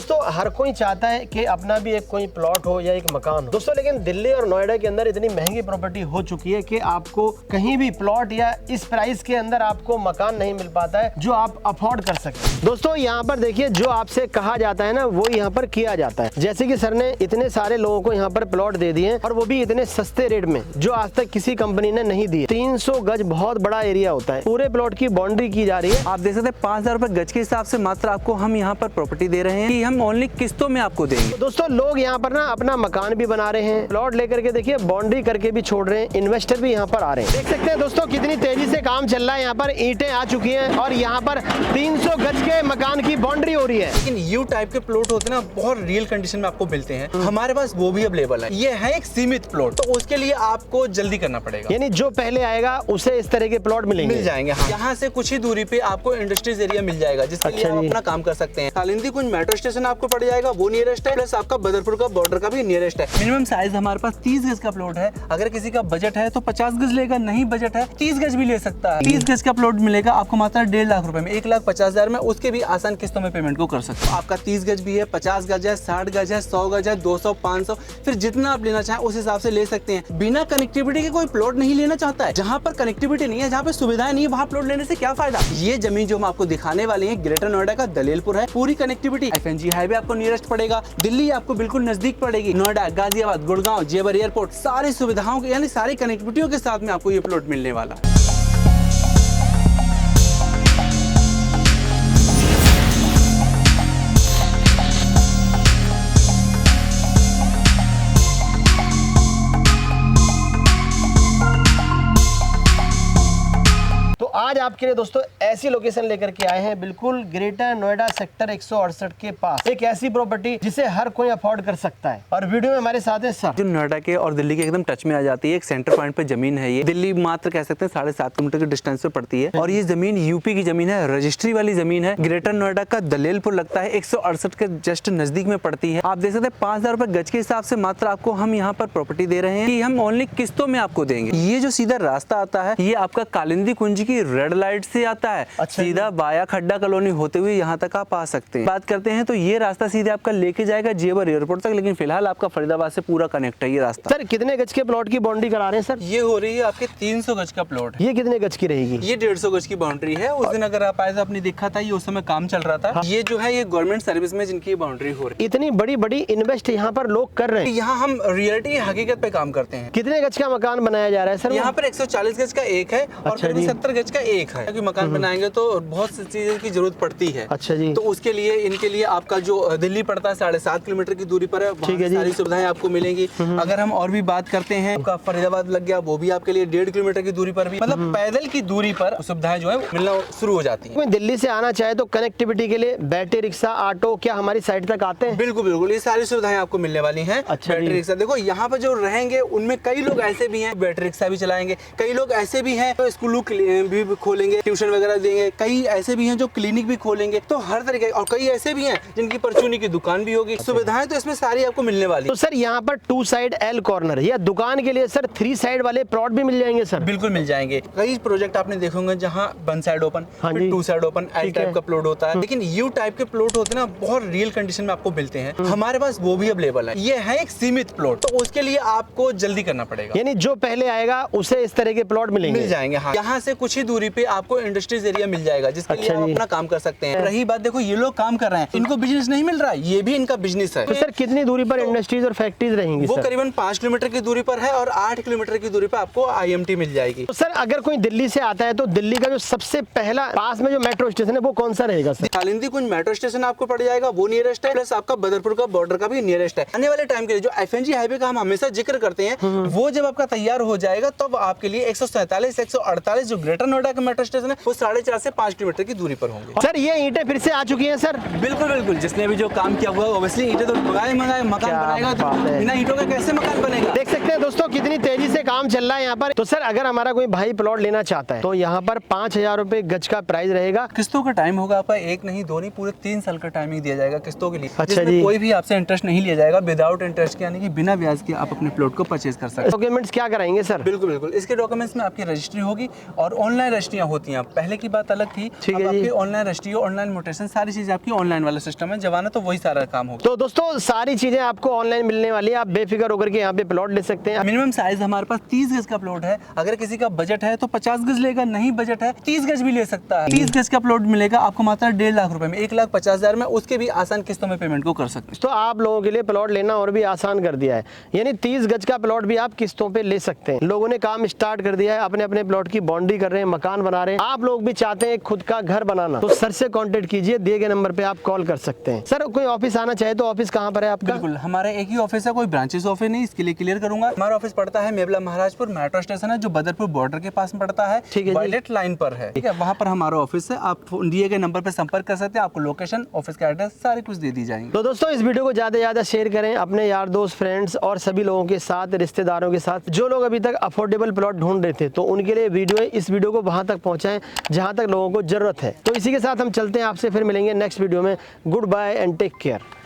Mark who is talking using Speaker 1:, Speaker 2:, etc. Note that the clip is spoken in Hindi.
Speaker 1: दोस्तों हर कोई चाहता है कि अपना भी एक कोई प्लॉट हो या एक मकान हो दोस्तों, लेकिन दिल्ली और नोएडा के अंदर इतनी महंगी प्रॉपर्टी हो चुकी है कि आपको कहीं भी प्लॉट या इस प्राइस के अंदर आपको मकान नहीं मिल पाता है जो आप अफोर्ड कर सकते। दोस्तों यहाँ पर देखिए, जो आपसे कहा जाता है ना वो यहाँ पर किया जाता है। जैसे कि सर ने इतने सारे लोगों को यहाँ पर प्लॉट दे दिए और वो भी इतने सस्ते रेट में जो आज तक किसी कंपनी ने नहीं दिए। 300 गज बहुत बड़ा एरिया होता है, पूरे प्लॉट की बाउंड्री की जा रही है।
Speaker 2: आप देख सकते हैं 5,000 रुपए गज के हिसाब से मात्र आपको हम यहाँ पर प्रॉपर्टी दे रहे हैं कि हम ओनली किस्तों में आपको देंगे।
Speaker 1: तो दोस्तों लोग यहाँ पर ना अपना मकान भी बना रहे हैं, प्लॉट लेकर के देखिए बाउंड्री करके भी छोड़ रहे हैं, इन्वेस्टर भी यहाँ पर आ रहे हैं। देख सकते हैं दोस्तों कितनी तेजी से काम चल रहा है। यहाँ पर ईंटें आ चुकी हैं और यहाँ पर 300 गज के मकान की बाउंड्री हो रही है।
Speaker 2: लेकिन यू टाइप के प्लॉट होते हैं ना, बहुत रियल कंडीशन में आपको मिलते हैं, हमारे पास वो भी अवेलेबल है। ये है एक सीमित प्लॉट, तो उसके लिए आपको जल्दी करना पड़ेगा।
Speaker 1: यानी जो पहले आएगा उसे इस तरह के प्लॉट मिल
Speaker 2: जाएंगे। हाँ। यहाँ से कुछ ही दूरी पे आपको इंडस्ट्रीज एरिया मिल जाएगा, जिसके लिए आप अपना काम कर सकते हैं। कालिंदी कुंज मेट्रो स्टेशन आपको पड़ जाएगा, वो नियरेस्ट है, प्लस आपका बदरपुर का बॉर्डर का भी नियरेस्ट है। मिनिमम साइज हमारे पास 30 गज का प्लॉट है। अगर किसी का बजट है तो 50 गज लेगा, नहीं बजट है 30 गज भी ले सकता है। 30 गज का प्लॉट मिलेगा आपको मात्र 1.5 लाख रुपए में, 1,50,000 में। उसके भी आसान किस्तों में पेमेंट को कर सकते हो। आपका 30 गज भी है, 50 गज है, 60 गज है, 100 गज है, 200, 500, फिर जितना आप लेना चाहें उस हिसाब से ले सकते हैं। बिना कनेक्टिविटी के कोई प्लॉट नहीं लेना चाहता है। जहाँ पर कनेक्टिविटी नहीं है, जहाँ पे सुविधाएं नहीं है, वहाँ प्लॉट लेने से क्या फायदा। ये जमीन जो हम आपको दिखाने वाले हैं ग्रेटर नोएडा का दलेलपुर है। पूरी कनेक्टिविटी, FNG हाईवे आपको नियरेस्ट पड़ेगा, दिल्ली आपको बिल्कुल नजदीक पड़ेगी, नोएडा, गाजियाबाद, गुड़गांव, जेवर एयरपोर्ट, सारी सुविधाओं के यानी सारी कनेक्टिविटियों के साथ में आपको ये प्लॉट मिलने वाला है।
Speaker 1: आज आपके लिए दोस्तों ऐसी लोकेशन लेकर के आए हैं, बिल्कुल ग्रेटर नोएडा सेक्टर 168 के पास एक ऐसी प्रॉपर्टी जिसे हर कोई अफोर्ड कर सकता है। और वीडियो में हमारे साथ है सर,
Speaker 2: जो नोएडा के और दिल्ली के एकदम टच में आ जाती है। एक सेंटर पॉइंट पे जमीन है। ये दिल्ली मात्र कह सकते हैं 7.5 किलोमीटर के डिस्टेंस पे पड़ती है और ये जमीन यूपी की जमीन है, रजिस्ट्री वाली जमीन है। ग्रेटर नोएडा का दलेलपुर लगता है, 168 के जस्ट नजदीक में पड़ती है। आप देख सकते हैं 5,000 रुपए गज के हिसाब से मात्र आपको हम यहाँ पर प्रॉपर्टी दे रहे हैं कि हम ओनली किस्तों में आपको देंगे। ये जो सीधा रास्ता आता है ये आपका कालिंदी कुंज की रेड लाइट से आता है।
Speaker 1: अच्छा,
Speaker 2: सीधा बाया खड्डा कॉलोनी होते हुए यहाँ तक आप आ सकते हैं। बात करते हैं तो ये रास्ता सीधे आपका लेके जाएगा जेवर एयरपोर्ट तक, लेकिन फिलहाल आपका फरीदाबाद से पूरा कनेक्ट है ये रास्ता।
Speaker 1: सर कितने गज के प्लॉट की बाउंड्री करा रहे हैं सर?
Speaker 2: ये हो रही है आपके 300 गज का प्लॉट।
Speaker 1: ये कितने गज की रहेगी?
Speaker 2: ये 150 गज की बाउंड्री है। उस दिन अगर आप आए तो आपने देखा था, ये उस समय काम चल रहा था। हाँ। ये जो है ये गवर्नमेंट सर्विस में जिनकी बाउंड्री हो रही है।
Speaker 1: इतनी बड़ी बड़ी इन्वेस्ट यहाँ पर लोग कर रहे हैं।
Speaker 2: यहाँ हम रियलिटी हकीकत पे काम करते हैं।
Speaker 1: कितने गज का मकान बनाया जा रहा है सर?
Speaker 2: यहाँ पर 140 गज का एक है और 70 गज का एक है, क्योंकि मकान बनाएंगे तो बहुत सी चीजों की जरूरत पड़ती है।
Speaker 1: अच्छा जी।
Speaker 2: तो उसके लिए इनके लिए आपका जो दिल्ली पड़ता है 7.5 किलोमीटर की दूरी पर है, वहाँ सारी सुविधाएं आपको मिलेंगी। अगर हम और भी बात करते हैं, आपका फरीदाबाद लग गया, वो भी आपके लिए 1.5 किलोमीटर की दूरी पर भी, मतलब पैदल की दूरी पर सुविधाएं जो है मिलना शुरू हो जाती है।
Speaker 1: दिल्ली से आना चाहे तो कनेक्टिविटी के लिए बैटरी रिक्शा, ऑटो क्या हमारी साइड तक आते हैं?
Speaker 2: बिल्कुल बिल्कुल, ये सारी सुविधाएं आपको मिलने वाली हैं।
Speaker 1: अच्छा,
Speaker 2: बैटरी रिक्शा देखो, यहाँ पर जो रहेंगे उनमें कई लोग ऐसे भी हैं बैटरी रिक्शा भी चलाएंगे, कई लोग ऐसे भी हैं तो स्कूल भी खोलेंगे, ट्यूशन वगैरह देंगे, कई ऐसे भी हैं जो क्लिनिक भी खोलेंगे, तो हर तरीके, और कई ऐसे भी हैं जिनकी परचूनी की दुकान भी होगी। सुविधाएं तो इसमें सारी आपको मिलने वाली।
Speaker 1: तो सर यहाँ पर 2 साइड L कॉर्नर या दुकान के लिए सर 3 साइड वाले प्लॉट भी मिल जाएंगे सर?
Speaker 2: बिल्कुल मिल जाएंगे। कई प्रोजेक्ट आपने देखे होंगे जहाँ 1 side open, 2 side open, L type का प्लॉट होता है। लेकिन यू टाइप के प्लॉट होते हैं ना, बहुत रियल कंडीशन में आपको मिलते हैं, हमारे पास वो भी अवेलेबल है। ये है एक सीमित प्लॉट, तो उसके लिए आपको जल्दी करना पड़ेगा।
Speaker 1: यानी जो पहले आएगा उसे इस तरह के प्लॉट मिलेंगे?
Speaker 2: मिल जाएंगे। हाँ। यहाँ से कुछ ही दूरी पे आपको इंडस्ट्रीज एरिया मिल जाएगा, जिसके लिए आप अपना काम कर सकते हैं। रही बात, देखो ये लोग काम कर रहे हैं, इनको बिजनेस नहीं मिल रहा है, ये भी इनका बिजनेस है।
Speaker 1: तो सर कितनी दूरी पर इंडस्ट्रीज और फैक्ट्रीज रहेंगी?
Speaker 2: वो करीबन 5 किलोमीटर की दूरी पर है और 8 किलोमीटर की दूरी पर आपको IMT मिल जाएगी।
Speaker 1: तो सर अगर कोई दिल्ली से आता है तो दिल्ली का जो सबसे पहला पास में जो मेट्रो स्टेशन है वो कौन सा रहेगा सर?
Speaker 2: कालिंदी कुंज मेट्रो स्टेशन आपको पड़ जाएगा, वो नियरेस्ट है, प्लस आपका बदरपुर का बॉर्डर का भी नियरेस्ट है। आने वाले टाइम के लिए जो FNG हाईवे का हम हमेशा जिक्र करते हैं, वो जब आपका तैयार हो जाएगा तब आपके लिए 147, 148 जो ग्रेटर नोएडा का मेट्रो स्टेशन है वो 4.5 से 5 किलोमीटर की दूरी पर होंगे।
Speaker 1: सर ये ईंटें फिर से आ चुकी हैं सर?
Speaker 2: बिल्कुल बिल्कुल, जिसने भी जो काम किया हुआ ऑब्वियसली ईंटें तो मकान बनाएगा, तो बिना ईंटों का कैसे मकान बनेगा।
Speaker 1: देख सकते हैं दोस्तों कितनी तेजी से काम चल रहा है यहाँ पर। तो सर अगर हमारा कोई भाई प्लॉट लेना चाहता है तो यहाँ पर 5,000 रुपए गज का प्राइस रहेगा।
Speaker 2: किस्तों का टाइम होगा आपका 1 नहीं 2 नहीं पूरे 3 साल का टाइमिंग दिया जाएगा किस्तों के लिए।
Speaker 1: अच्छा जी।
Speaker 2: कोई भी आपसे इंटरेस्ट नहीं लिया जाएगा, विदाउट इंटरेस्ट यानी कि बिना ब्याज के आप अपने प्लॉट को परचेज कर सकते हैं।
Speaker 1: डॉक्यूमेंट्स क्या कराएंगे सर?
Speaker 2: बिल्कुल बिल्कुल, इसके डॉक्यूमेंट्स में आपकी रजिस्ट्री होगी और ऑनलाइन रजिस्ट्रियाँ होती हैं। पहले की बात अलग थी,
Speaker 1: ठीक
Speaker 2: अब
Speaker 1: है जी।
Speaker 2: आपकी ऑनलाइन रजिस्ट्री, ऑनलाइन म्यूटेशन, सारी चीजें आपकी ऑनलाइन वाला सिस्टम है। जवाना तो वही सारा काम होगा।
Speaker 1: तो दोस्तों सारी चीजें आपको ऑनलाइन मिलने वाली है, आप बेफिक्र होकर के यहाँ पे प्लॉट ले सकते हैं।
Speaker 2: मिनिमम साइज हमारे पास 30 गज का प्लॉट है। अगर किसी का बजट है तो 50 गज लेगा, नहीं बजट है 30 गज भी ले सकता है। 30 गज का प्लॉट मिलेगा आपको मात्र 1.5 लाख रुपए में, 1,50,000 में, उसके भी आसान किस्तों में पेमेंट को कर सकते हैं।
Speaker 1: तो आप लोगों के लिए प्लॉट लेना और भी आसान कर दिया है, यानी 30 गज का प्लॉट भी आप किस्तों पे ले सकते हैं। लोगों ने काम स्टार्ट कर दिया है, अपने अपने प्लॉट की बाउंड्री कर रहे हैं, मकान बना रहे हैं। आप लोग भी चाहते हैं खुद का घर बनाना, तो सर से कांटेक्ट कीजिए, दिए गए नंबर पे आप कॉल कर सकते हैं। सर कोई ऑफिस आना चाहे तो ऑफिस कहाँ पर है आपका?
Speaker 2: बिल्कुल, हमारा एक ही ऑफिस है, कोई ब्रांचेस ऑफिस नहीं, इसके लिए क्लियर करूंगा। हमारा ऑफिस पड़ता है मेबला महाराजपुर, मेट्रो स्टेशन है जो बदरपुर बॉर्डर के पास में पड़ता है,
Speaker 1: ठीक है जी।
Speaker 2: वायलेट लाइन पर है, ठीक है, वहाँ पर हमारा ऑफिस है। आप दिए गए नंबर पर संपर्क कर सकते हैं, आपको लोकेशन, ऑफिस का एड्रेस सारी कुछ दे दी जाएंगे।
Speaker 1: तो दोस्तों इस वीडियो को ज्यादा से ज्यादा शेयर करें अपने यार दोस्त, फ्रेंड्स और सभी लोगों के साथ, रिश्तेदारों के साथ, जो लोग अभी तक अफोर्डेबल प्लॉट ढूंढ रहे थे, तो उनके लिए इस वीडियो को वहां तक पहुंचाएं जहां तक लोगों को जरूरत है। तो इसी के साथ हम चलते हैं, आपसे फिर मिलेंगे नेक्स्ट वीडियो में। Goodbye and take care.